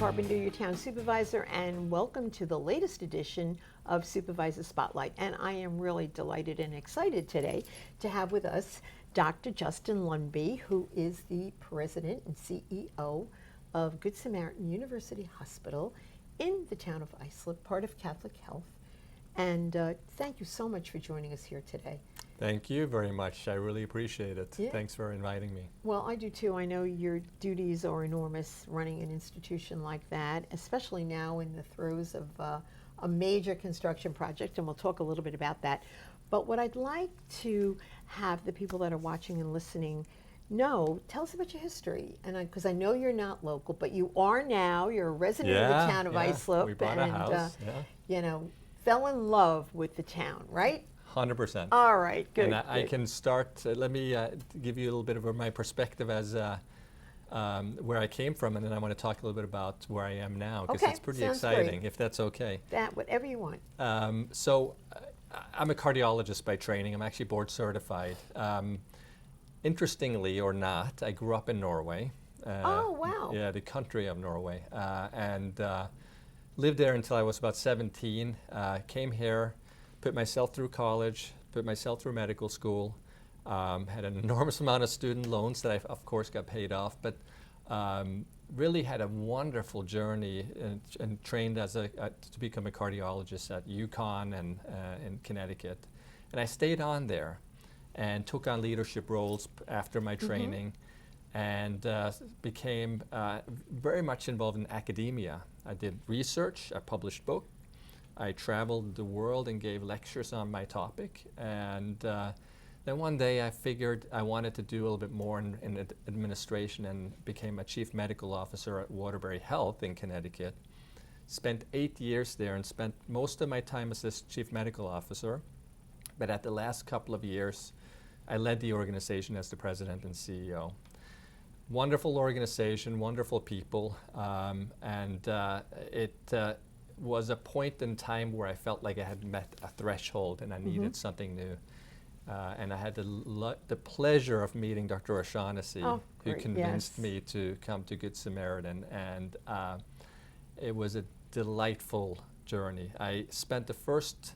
Carpenter, your town supervisor, and welcome to the latest edition of Supervisor Spotlight. And I am really delighted and excited today to have with us Dr. Justin Lundbye, who is the president and CEO of Good Samaritan University Hospital in the town of Islip, part of Catholic Health. And thank you so much for joining us here today. Thank you very much. I really appreciate it. Yeah. Thanks for inviting me. Well, I do too. I know your duties are enormous running an institution like that, especially now in the throes of a major construction project, and we'll talk a little bit about that. But what I'd like to have the people that are watching and listening know, tell us about your history. And because I know you're not local, but you are now. You're a resident of the town of Islip. We bought a house. You know, fell in love with the town, right? 100%. All right, good. And I can start, let me give you a little bit of my perspective as where I came from, and then I want to talk a little bit about where I am now, because it's pretty exciting, if that's okay. That, whatever you want. So I'm a cardiologist by training. I'm actually board certified. Interestingly or not, I grew up in Norway. Oh, wow. Yeah, the country of Norway. And lived there until I was about 17. Came here, put myself through college, put myself through medical school, had an enormous amount of student loans that I, of course, got paid off, but really had a wonderful journey and trained as to become a cardiologist at UConn and in Connecticut. And I stayed on there and took on leadership roles after my training and became very much involved in academia. I did research, I published books, I traveled the world and gave lectures on my topic, and then one day I figured I wanted to do a little bit more in administration and became a chief medical officer at Waterbury Health in Connecticut. Spent 8 years there and spent most of my time as this chief medical officer, but at the last couple of years I led the organization as the president and CEO. Wonderful organization, wonderful people, and it was a point in time where I felt like I had met a threshold and I needed something new. And I had the pleasure of meeting Dr. O'Shaughnessy, who convinced me to come to Good Samaritan, and it was a delightful journey. I spent the first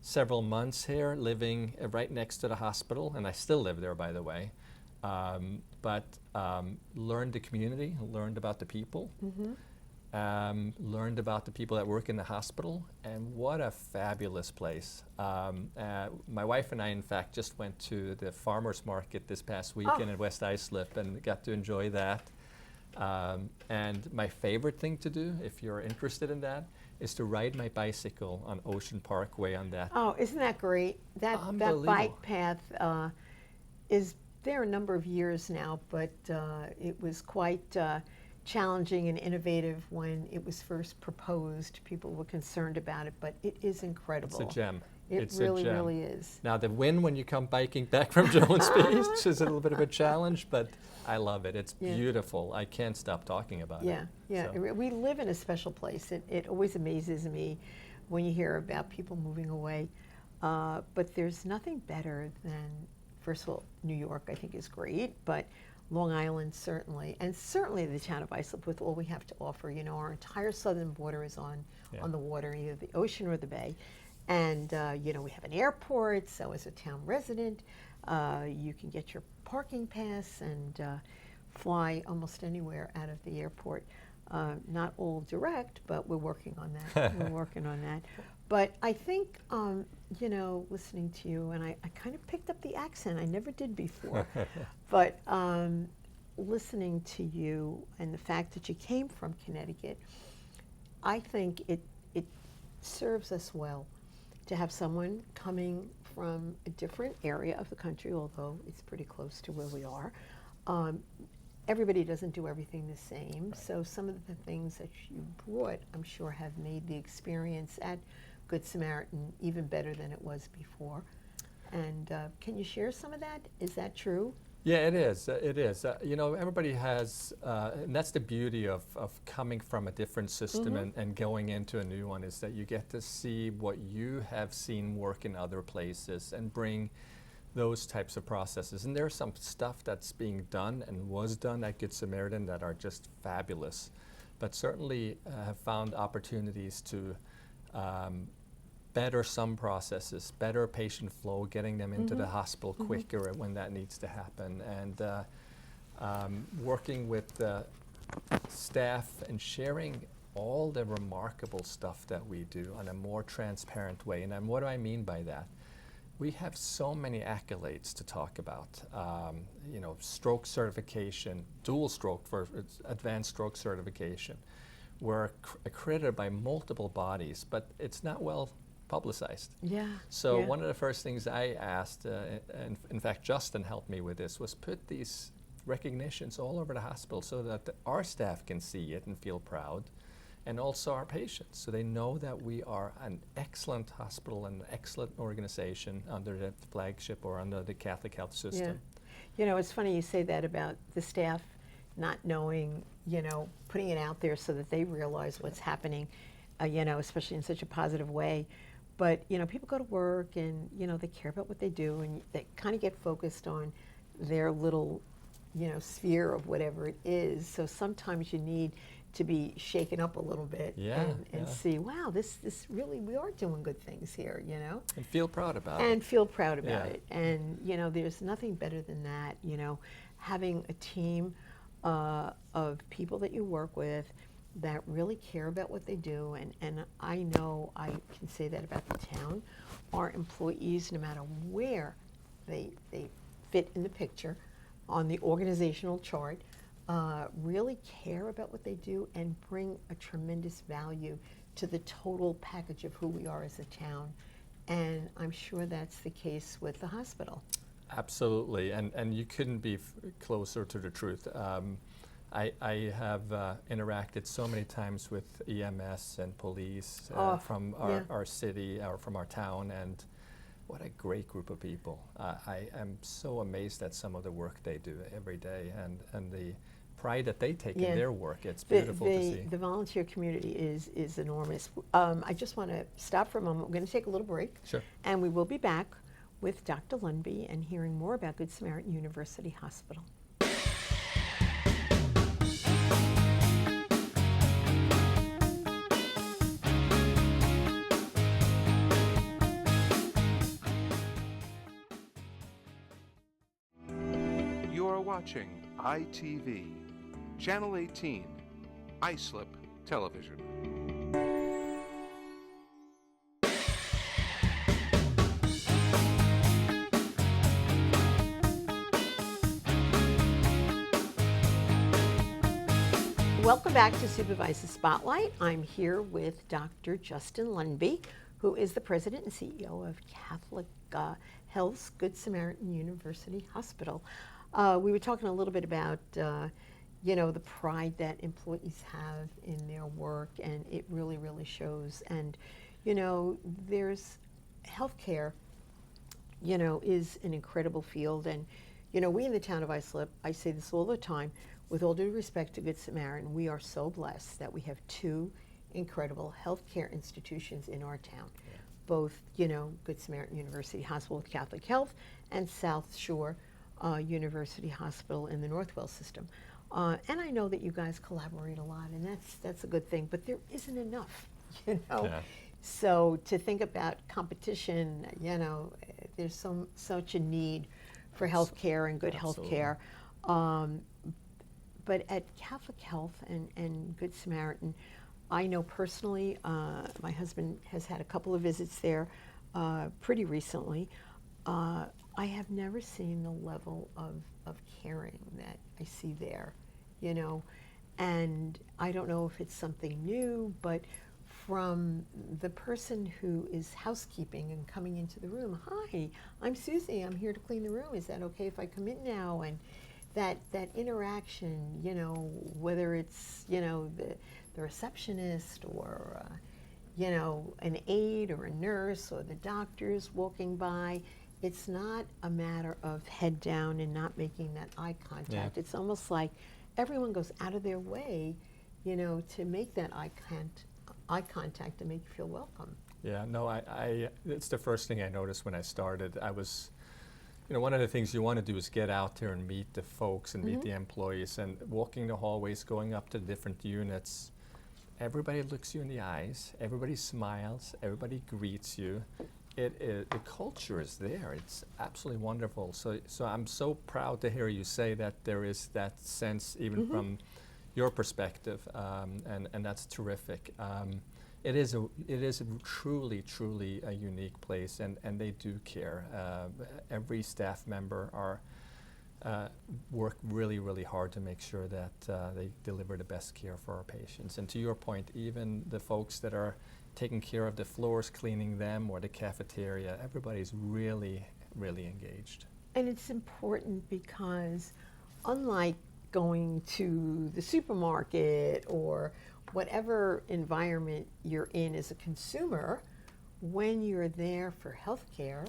several months here living right next to the hospital, and I still live there, by the way, but learned the community, learned about the people, learned about the people that work in the hospital, and what a fabulous place. My wife and I, in fact, just went to the farmer's market this past weekend in West Islip and got to enjoy that. And my favorite thing to do, if you're interested in that, is to ride my bicycle on Ocean Parkway on that. Oh, isn't that great? That bike path is there a number of years now, but it was quite challenging and innovative when it was first proposed. People were concerned about it, but it is incredible. It's a gem. It really is. Now the wind when you come biking back from Jones Beach is a little bit of a challenge, but I love it. It's beautiful. I can't stop talking about it. Yeah. We live in a special place. It always amazes me when you hear about people moving away. But there's nothing better than, first of all, New York I think is great, but Long Island certainly, and certainly the town of Islip with all we have to offer. You know, our entire southern border is on the water, either the ocean or the bay. And, you know, we have an airport, so as a town resident, you can get your parking pass and fly almost anywhere out of the airport. Not all direct, but we're working on that. But I think, you know, listening to you, and I kind of picked up the accent. I never did before. But listening to you and the fact that you came from Connecticut, I think it serves us well to have someone coming from a different area of the country, although it's pretty close to where we are. Everybody doesn't do everything the same, so some of the things that you brought, I'm sure, have made the experience at Good Samaritan even better than it was before. And can you share some of that? Is that true? Yeah, it is. It is. You know, everybody has, and that's the beauty of coming from a different system and going into a new one, is that you get to see what you have seen work in other places and bring those types of processes. And there's some stuff that's being done and was done at Good Samaritan that are just fabulous. but certainly have found opportunities to better some processes, better patient flow, getting them into the hospital quicker when that needs to happen, and working with the staff and sharing all the remarkable stuff that we do in a more transparent way. And what do I mean by that? We have so many accolades to talk about. You know, stroke certification, dual stroke for advanced stroke certification. We're accredited by multiple bodies, but it's not well publicized. Yeah. So one of the first things I asked, and in fact Justin helped me with this, was put these recognitions all over the hospital so that our staff can see it and feel proud, and also our patients, so they know that we are an excellent hospital and an excellent organization under the flagship or under the Catholic health system. Yeah. You know, it's funny you say that about the staff not knowing, you know, putting it out there so that they realize what's happening, you know, especially in such a positive way. But, you know, people go to work and, you know, they care about what they do, and they kind of get focused on their little, you know, sphere of whatever it is. So sometimes you need to be shaken up a little bit and see, wow, this really, we are doing good things here, you know? And feel proud about it. And feel proud about it. And, you know, there's nothing better than that, you know, having a team of people that you work with that really care about what they do. And I know I can say that about the town. Our employees, no matter where they fit in the picture on the organizational chart, really care about what they do and bring a tremendous value to the total package of who we are as a town. And I'm sure that's the case with the hospital. Absolutely, and you couldn't be closer to the truth. I have interacted so many times with EMS and police from our city or from our town, and what a great group of people. I am so amazed at some of the work they do every day, and the pride that they take in their work. It's beautiful to see. The volunteer community is enormous. I just want to stop for a moment. We're going to take a little break. Sure. And we will be back with Dr. Lundbye and hearing more about Good Samaritan University Hospital. You're watching ITV, Channel 18, Islip Television. Welcome back to Supervisor Spotlight. I'm here with Dr. Justin Lundbye, who is the president and CEO of Catholic Health's Good Samaritan University Hospital. We were talking a little bit about, you know, the pride that employees have in their work, and it really, really shows. And, you know, there's healthcare, you know, is an incredible field. And, you know, we in the town of Islip, I say this all the time, with all due respect to Good Samaritan, we are so blessed that we have two incredible healthcare institutions in our town. Yeah. Both, you know, Good Samaritan University Hospital with Catholic Health and South Shore University Hospital in the Northwell system. And I know that you guys collaborate a lot, and that's a good thing, but there isn't enough, you know. Yeah. So to think about competition, you know, there's such a need for healthcare and good healthcare. But at Catholic Health and Good Samaritan, I know personally, my husband has had a couple of visits there pretty recently. I have never seen the level of caring that I see there, you know. And I don't know if it's something new, but from the person who is housekeeping and coming into the room, hi, I'm Susie, I'm here to clean the room. Is that okay if I come in now? And that interaction, you know, whether it's, you know, the receptionist or, you know, an aide or a nurse or the doctors walking by, it's not a matter of head down and not making that eye contact. Yeah. It's almost like everyone goes out of their way, you know, to make that eye contact and make you feel welcome. Yeah, no, it's the first thing I noticed when I started. I was, you know, one of the things you want to do is get out there and meet the folks and meet the employees, and walking the hallways, going up to different units. everybody looks you in the eyes, everybody smiles, everybody greets you. The culture is there. It's absolutely wonderful. So I'm so proud to hear you say that there is that sense, even from your perspective, and that's terrific. It is a truly a unique place, and they do care. Every staff member work really hard to make sure that they deliver the best care for our patients. And to your point, even the folks that are taking care of the floors, cleaning them, or the cafeteria, everybody's really engaged. And it's important because unlike going to the supermarket or whatever environment you're in as a consumer, when you're there for health care,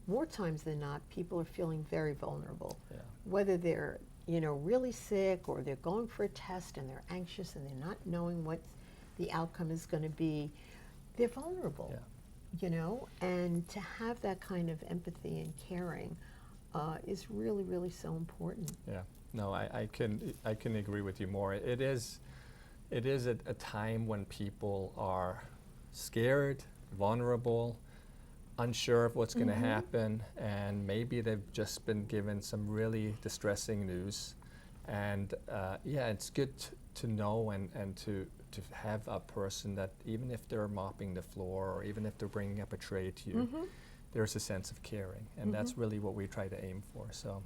more times than not, people are feeling very vulnerable. Yeah. Whether they're really sick or they're going for a test and they're anxious and they're not knowing what the outcome is going to be, they're vulnerable. Yeah. And to have that kind of empathy and caring is really so important. Yeah. No, I can agree with you more. It is a time when people are scared, vulnerable, unsure of what's going to happen, and maybe they've just been given some really distressing news. And it's good to know and to have a person that, even if they're mopping the floor or even if they're bringing up a tray to you, there's a sense of caring, and that's really what we try to aim for. So.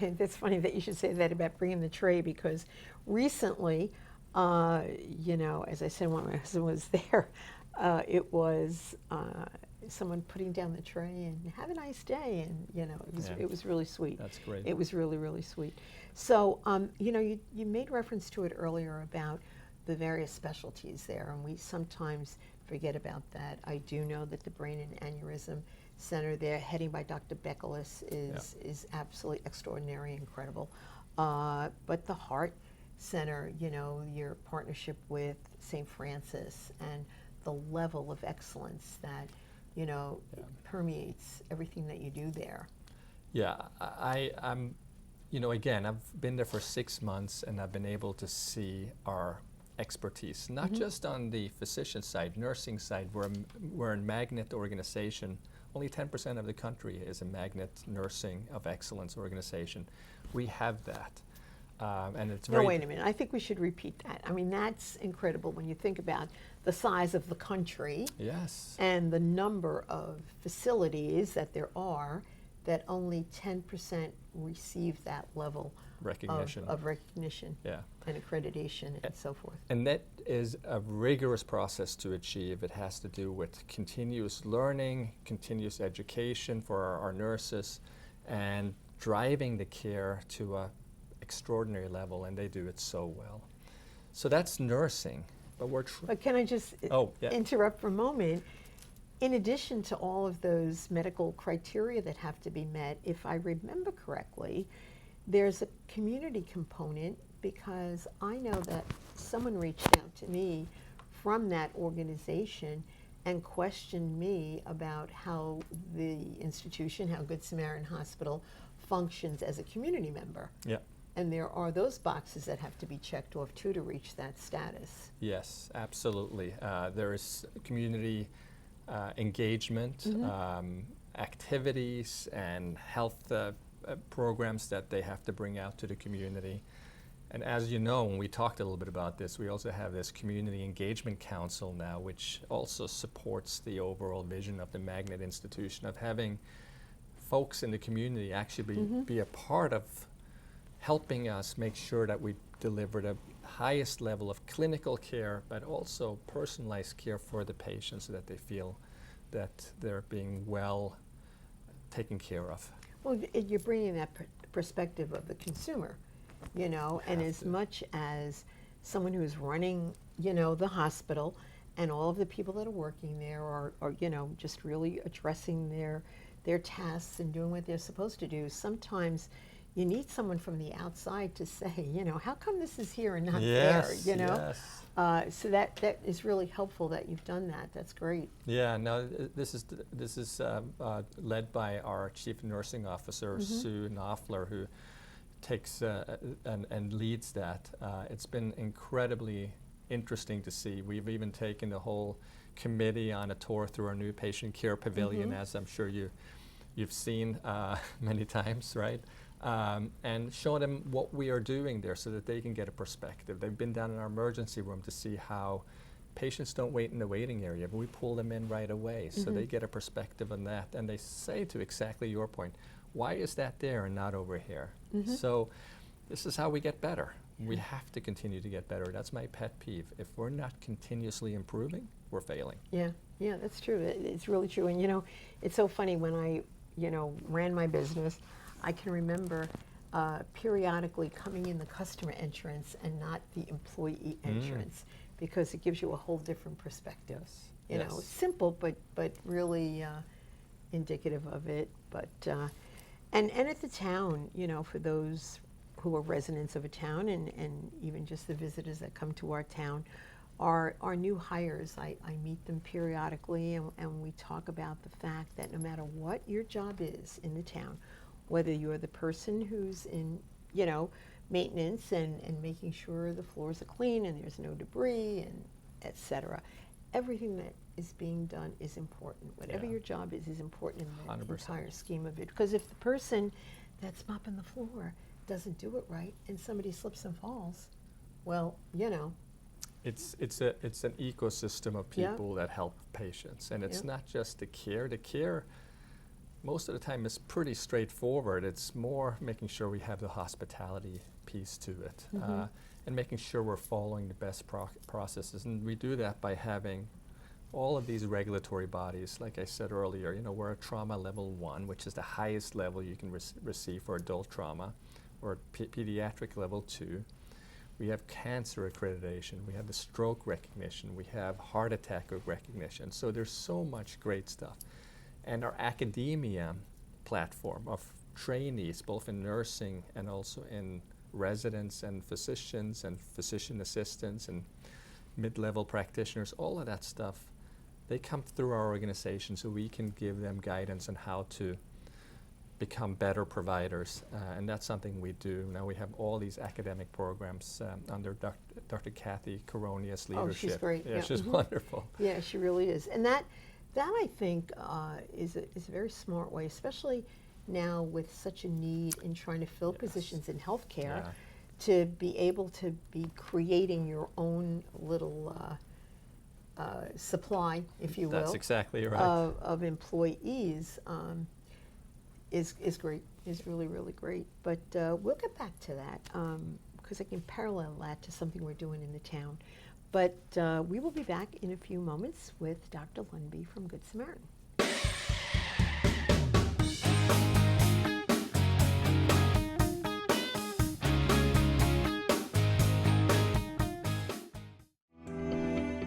And it's funny that you should say that about bringing the tray, because recently, as I said, when my husband was there, it was someone putting down the tray and have a nice day, and it was really sweet. That's great. It was really sweet. So you made reference to it earlier about the various specialties there, and we sometimes forget about that. I do know that the Brain and Aneurysm Center there, heading by Dr. Beckelis, is absolutely extraordinary, incredible. But the Heart Center, your partnership with St. Francis and the level of excellence that permeates everything that you do there. Yeah, I'm, again, I've been there for 6 months, and I've been able to see our expertise, not just on the physician side, nursing side. We're a magnet organization. Only 10% of the country is a magnet nursing of excellence organization. We have that. And it's very... No, wait a minute. I think we should repeat that. I mean, that's incredible when you think about the size of the country. Yes. And the number of facilities that there are, that only 10% receive that level recognition. Of recognition and accreditation and so forth. And that is a rigorous process to achieve. It has to do with continuous learning, continuous education for our nurses, and driving the care to an extraordinary level, and they do it so well. So that's nursing. But can I just interrupt for a moment? In addition to all of those medical criteria that have to be met, if I remember correctly, there's a community component, because I know that someone reached out to me from that organization and questioned me about how the institution, how Good Samaritan Hospital functions as a community member. Yeah. And there are those boxes that have to be checked off too to reach that status. Yes, absolutely. There is community engagement, activities, and health programs that they have to bring out to the community. And as you know, when we talked a little bit about this, we also have this Community Engagement Council now, which also supports the overall vision of the Magnet Institution, of having folks in the community actually be a part of helping us make sure that we deliver the highest level of clinical care, but also personalized care for the patients, so that they feel that they're being well taken care of. Well, you're bringing that perspective of the consumer, and as much as someone who's running, the hospital, and all of the people that are working there are just really addressing their tasks and doing what they're supposed to do. Sometimes you need someone from the outside to say, how come this is here and not there, Yes. So that is really helpful that you've done that. That's great. Yeah, no, this is led by our Chief Nursing Officer, Sue Knopfler, who takes and leads that. It's been incredibly interesting to see. We've even taken the whole committee on a tour through our new patient care pavilion, as I'm sure you've seen many times, right? And show them what we are doing there so that they can get a perspective. They've been down in our emergency room to see how patients don't wait in the waiting area, but we pull them in right away, so they get a perspective on that. And they say, to exactly your point, why is that there and not over here? So this is how we get better. We have to continue to get better. That's my pet peeve. If we're not continuously improving, we're failing. Yeah, that's true. It's really true. And, you know, it's so funny when I, ran my business, I can remember periodically coming in the customer entrance and not the employee entrance, because it gives you a whole different perspective. You know, simple, but really indicative of it. But and at the town, for those who are residents of a town, and even just the visitors that come to our town, our new hires, I meet them periodically, and we talk about the fact that no matter what your job is in the town, whether you're the person who's in, maintenance and making sure the floors are clean and there's no debris and et cetera, everything that is being done is important. Whatever your job is important in the 100%. Entire scheme of it. Because if the person that's mopping the floor doesn't do it right and somebody slips and falls, well, It's an ecosystem of people that help patients, and it's not just the care. The care, most of the time, is pretty straightforward. It's more making sure we have the hospitality piece to it, and making sure we're following the best processes. And we do that by having all of these regulatory bodies. Like I said earlier, we're a trauma level 1, which is the highest level you can receive for adult trauma, or pediatric level 2. We have cancer accreditation, we have the stroke recognition, we have heart attack recognition. So there's so much great stuff. And our academia platform of trainees, both in nursing and also in residents and physicians and physician assistants and mid-level practitioners, all of that stuff, they come through our organization so we can give them guidance on how to become better providers, and that's something we do. Now we have all these academic programs under Dr. Kathy Coronia's leadership. Oh, she's great. Yeah, she's wonderful. Yeah, she really is. And that I think is a very smart way, especially now with such a need in trying to fill positions in healthcare, to be able to be creating your own little supply, if you will. That's exactly right. Of employees. Is great, is really, really great. But we'll get back to that because I can parallel that to something we're doing in the town. But we will be back in a few moments with Dr. Lundbye from Good Samaritan.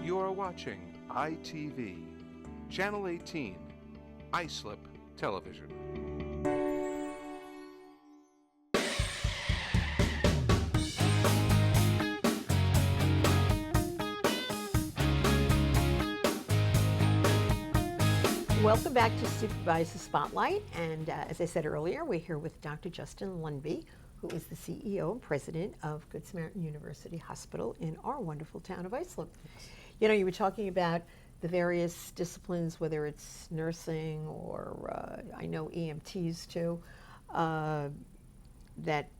You're watching ITV, Channel 18, Islip Television. Welcome back to Supervisor Spotlight, and as I said earlier, we're here with Dr. Justin Lundbye, who is the CEO and president of Good Samaritan University Hospital in our wonderful town of Islip. You were talking about the various disciplines, whether it's nursing or I know EMTs too, that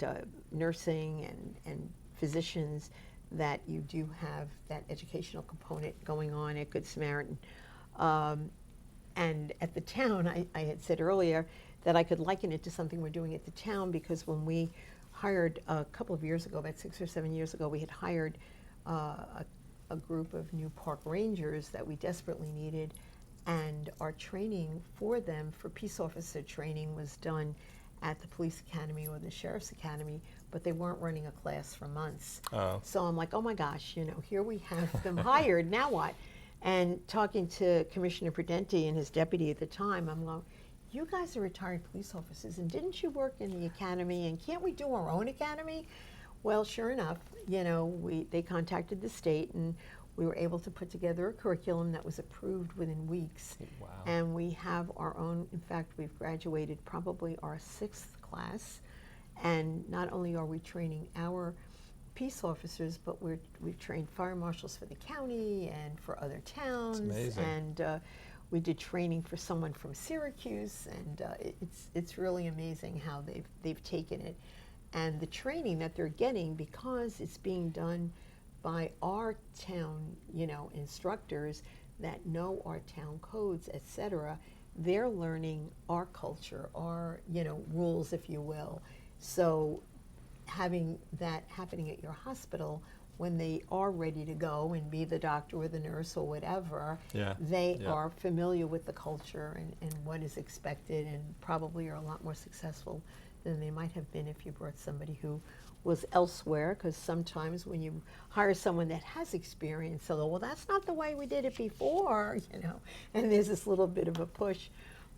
nursing and physicians, that you do have that educational component going on at Good Samaritan. And at the town, I had said earlier that I could liken it to something we're doing at the town, because when we hired a couple of years ago, about 6 or 7 years ago, we had hired a group of new park rangers that we desperately needed, and our training for them for peace officer training was done at the police academy or the sheriff's academy, but they weren't running a class for months. So I'm like, oh my gosh, here we have them hired, now what? And talking to Commissioner Prudenti and his deputy at the time, I'm like, you guys are retired police officers, and didn't you work in the academy, and can't we do our own academy? Well, sure enough, they contacted the state, and we were able to put together a curriculum that was approved within weeks. Wow. And we have our own, in fact, we've graduated probably our 6th class, and not only are we training our peace officers, but we've trained fire marshals for the county and for other towns. amazing. And we did training for someone from Syracuse, and it's really amazing how they've taken it. And the training that they're getting, because it's being done by our town, instructors that know our town codes, etc., they're learning our culture, our, rules, if you will. So having that happening at your hospital, when they are ready to go and be the doctor or the nurse or whatever, they are familiar with the culture and what is expected, and probably are a lot more successful than they might have been if you brought somebody who was elsewhere. Because sometimes when you hire someone that has experience, they'll go, well, that's not the way we did it before, and there's this little bit of a push.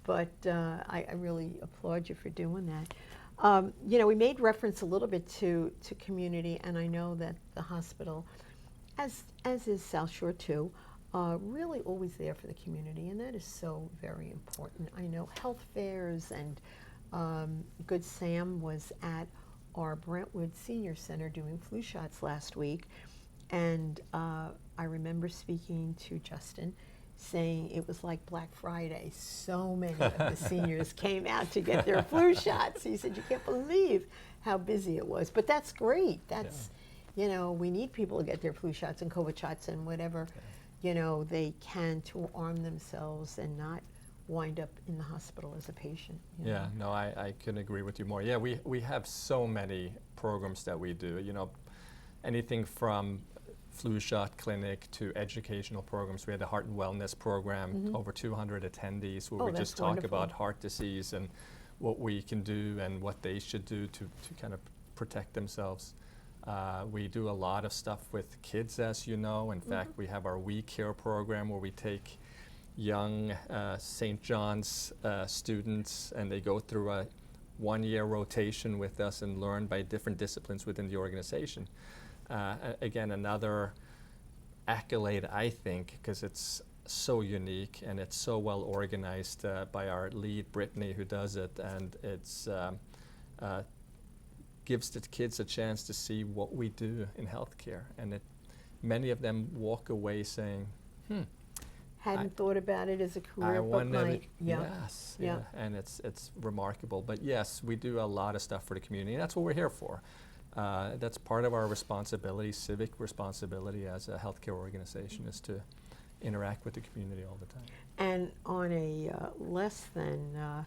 But I really applaud you for doing that. We made reference a little bit to community, and I know that the hospital, as is South Shore too, really always there for the community, and that is so very important. I know health fairs, and Good Sam was at our Brentwood Senior Center doing flu shots last week, and I remember speaking to Justin, saying it was like Black Friday. So many of the seniors came out to get their flu shots. He said, you can't believe how busy it was. But that's great. That's, we need people to get their flu shots and COVID shots and whatever, they can, to arm themselves and not wind up in the hospital as a patient. Yeah, no, I couldn't agree with you more. Yeah, we have so many programs that we do, anything from flu shot clinic to educational programs. We had a heart and wellness program, over 200 attendees, where we just talk about heart disease and what we can do and what they should do to kind of protect themselves. We do a lot of stuff with kids, as you know. In fact, we have our We Care program, where we take young St. John's students, and they go through a one-year rotation with us and learn by different disciplines within the organization. Again, another accolade, I think, because it's so unique and it's so well organized by our lead, Brittany, who does it, and it's gives the kids a chance to see what we do in healthcare. And many of them walk away saying, hadn't thought about it as a career, but might. Yes, and it's remarkable. But yes, we do a lot of stuff for the community, and that's what we're here for. That's part of our responsibility, civic responsibility as a healthcare organization, is to interact with the community all the time. And on a less than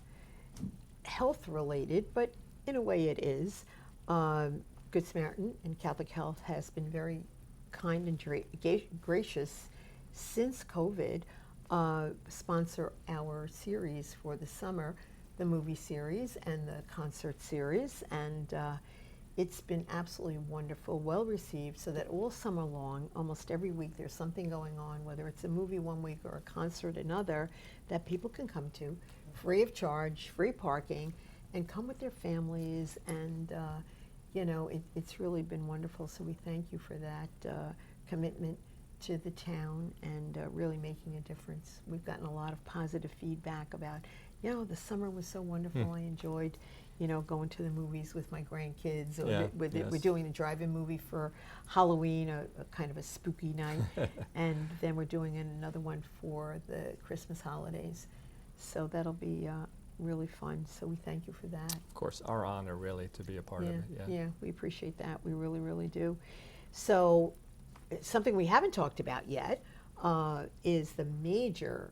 health-related, but in a way it is, Good Samaritan and Catholic Health has been very kind and gracious since COVID, sponsor our series for the summer, the movie series and the concert series, and it's been absolutely wonderful, well received, so that all summer long, almost every week, there's something going on, whether it's a movie one week or a concert another, that people can come to, free of charge, free parking, and come with their families. And it's really been wonderful. So we thank you for that commitment to the town and really making a difference. We've gotten a lot of positive feedback about, the summer was so wonderful. I enjoyed, going to the movies with my grandkids. Or we're doing a drive-in movie for Halloween, a kind of a spooky night, and then we're doing another one for the Christmas holidays. So that'll be really fun. So we thank you for that. Of course, our honor, really, to be a part of it. Yeah, we appreciate that. We really, really do. So something we haven't talked about yet is the major,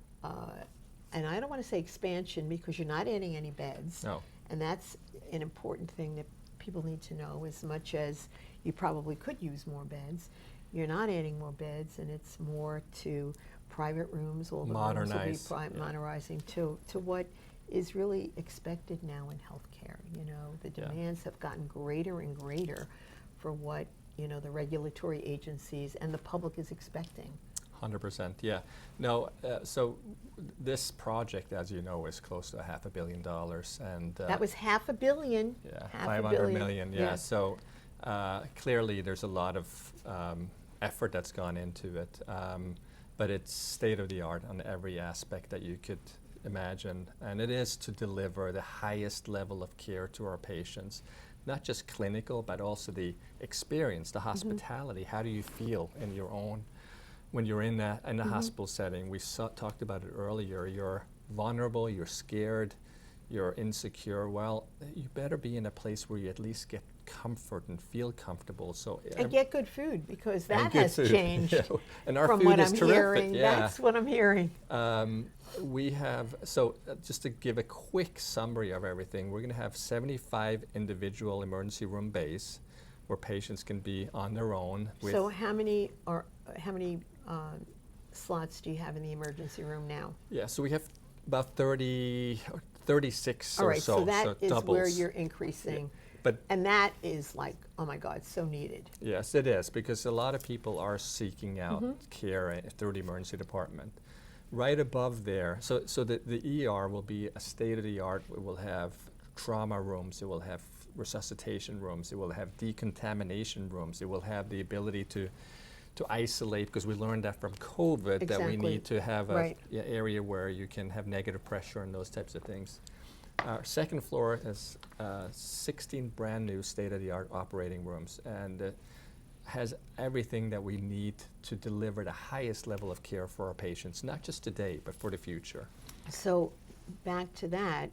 and I don't want to say expansion because you're not adding any beds. No. And that's an important thing that people need to know. As much as you probably could use more beds, you're not adding more beds, and it's more to private rooms. All the rooms will be modernizing to what is really expected now in healthcare. The demands have gotten greater and greater for what the regulatory agencies and the public is expecting. 100%, yeah. No, so this project, as you know, is close to $500 million, and that was $500 million. Yeah, half $500 million. Yeah. So clearly, there's a lot of effort that's gone into it, but it's state of the art on every aspect that you could imagine, and it is to deliver the highest level of care to our patients, not just clinical, but also the experience, the hospitality. How do you feel in your own, when you're in the hospital setting? We talked about it earlier. You're vulnerable, you're scared, you're insecure. Well, you better be in a place where you at least get comfort and feel comfortable. So And get good food, because that good has food. changed Yeah. And our from food what is I'm terrific. hearing. Yeah. That's what I'm hearing. We have, just to give a quick summary of everything, we're going to have 75 individual emergency room bays where patients can be on their own. So how many slots do you have in the emergency room now? Yeah, so we have about 30 or 36 All or right, so. so that is doubles. where you're increasing. But And that is like, oh my God, so needed. yes, it is, because a lot of people are seeking out care through the emergency department. Right above there, so the ER will be a state-of-the-art. It will have trauma rooms, it will have resuscitation rooms, it will have decontamination rooms, it will have the ability to isolate, because we learned that from COVID, that we Exactly. need to have Right. a area where you can have negative pressure and those types of things. Our second floor has 16 brand new state-of-the-art operating rooms, and has everything that we need to deliver the highest level of care for our patients, not just today, but for the future. So back to that,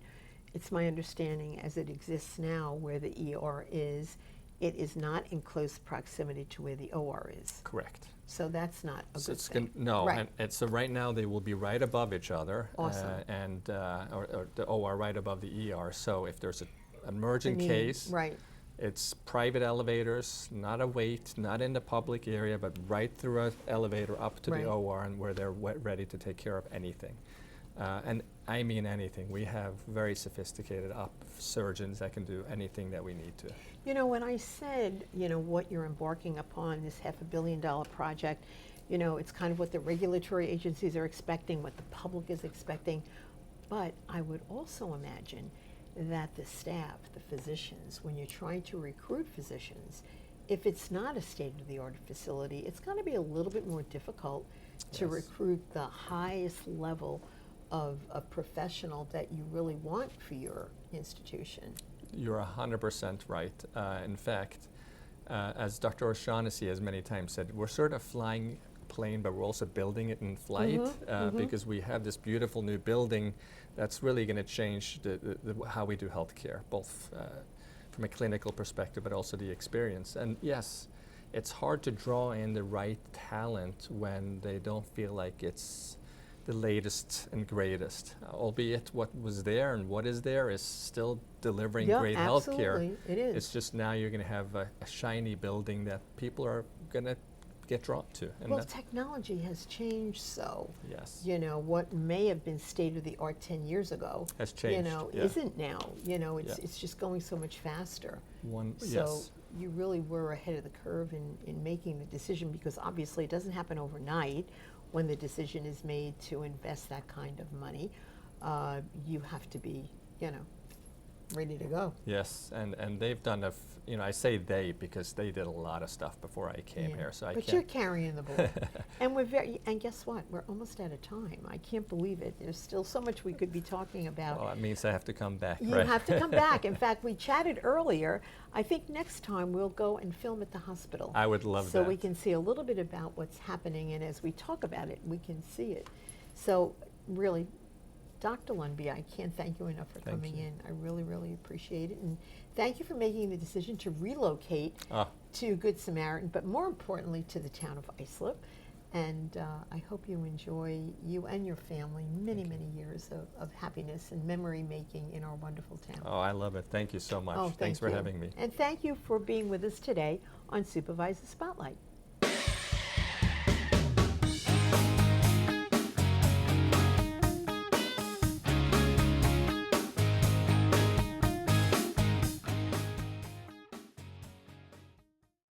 it's my understanding as it exists now where the ER is, it is not in close proximity to where the OR is. Correct. So that's not a So good it's thing. no, Right. and so right now they will be right above each other, Awesome. or the OR right above the ER. So if there's an emergent need, case, right. it's private elevators, not a wait, not in the public area, but right through an elevator up to Right. the OR, and where they're ready to take care of anything. And I mean anything. We have very sophisticated surgeons that can do anything that we need to. You know, when I said, what you're embarking upon, this $500 million project, it's kind of what the regulatory agencies are expecting, what the public is expecting. But I would also imagine that the staff, the physicians, when you're trying to recruit physicians, if it's not a state-of-the-art facility, it's going to be a little bit more difficult to Yes. recruit the highest level of a professional that you really want for your institution. You're 100% right. In fact, as Dr. O'Shaughnessy has many times said, we're sort of flying a plane, but we're also building it in flight, because we have this beautiful new building that's really going to change how we do healthcare, both from a clinical perspective, but also the experience. And yes, it's hard to draw in the right talent when they don't feel like it's the latest and greatest, albeit what was there and what is there is still delivering great healthcare. Absolutely, it is. It's just now you're going to have a shiny building that people are going to get drawn to. And Well, technology has changed, so yes, what may have been state of the art 10 years ago, has changed. Yeah. isn't now. It's Yeah. it's just going so much faster. So Yes. you really were ahead of the curve in making the decision, because obviously it doesn't happen overnight. When the decision is made to invest that kind of money, you have to be, ready to go. Yes, and they've done I say they because they did a lot of stuff before I came Yeah. here, so I But can't. you're carrying the ball. And guess what? We're almost out of time. I can't believe it. There's still so much we could be talking about. Well, that means I have to come back, You right? have to come back. In fact, we chatted earlier. I think next time we'll go and film at the hospital. I would love so that. we can see a little bit about what's happening, and as we talk about it, we can see it. So really, Dr. Lundbye, I can't thank you enough for Thank coming you. in. I really, really appreciate it. And thank you for making the decision to relocate to Good Samaritan, but more importantly to the town of Islip. And I hope you enjoy, you and your family, many, many years of happiness and memory making in our wonderful town. Oh, I love it. Thank you so much. Oh, Thanks for you. having me. And thank you for being with us today on Supervisor Spotlight.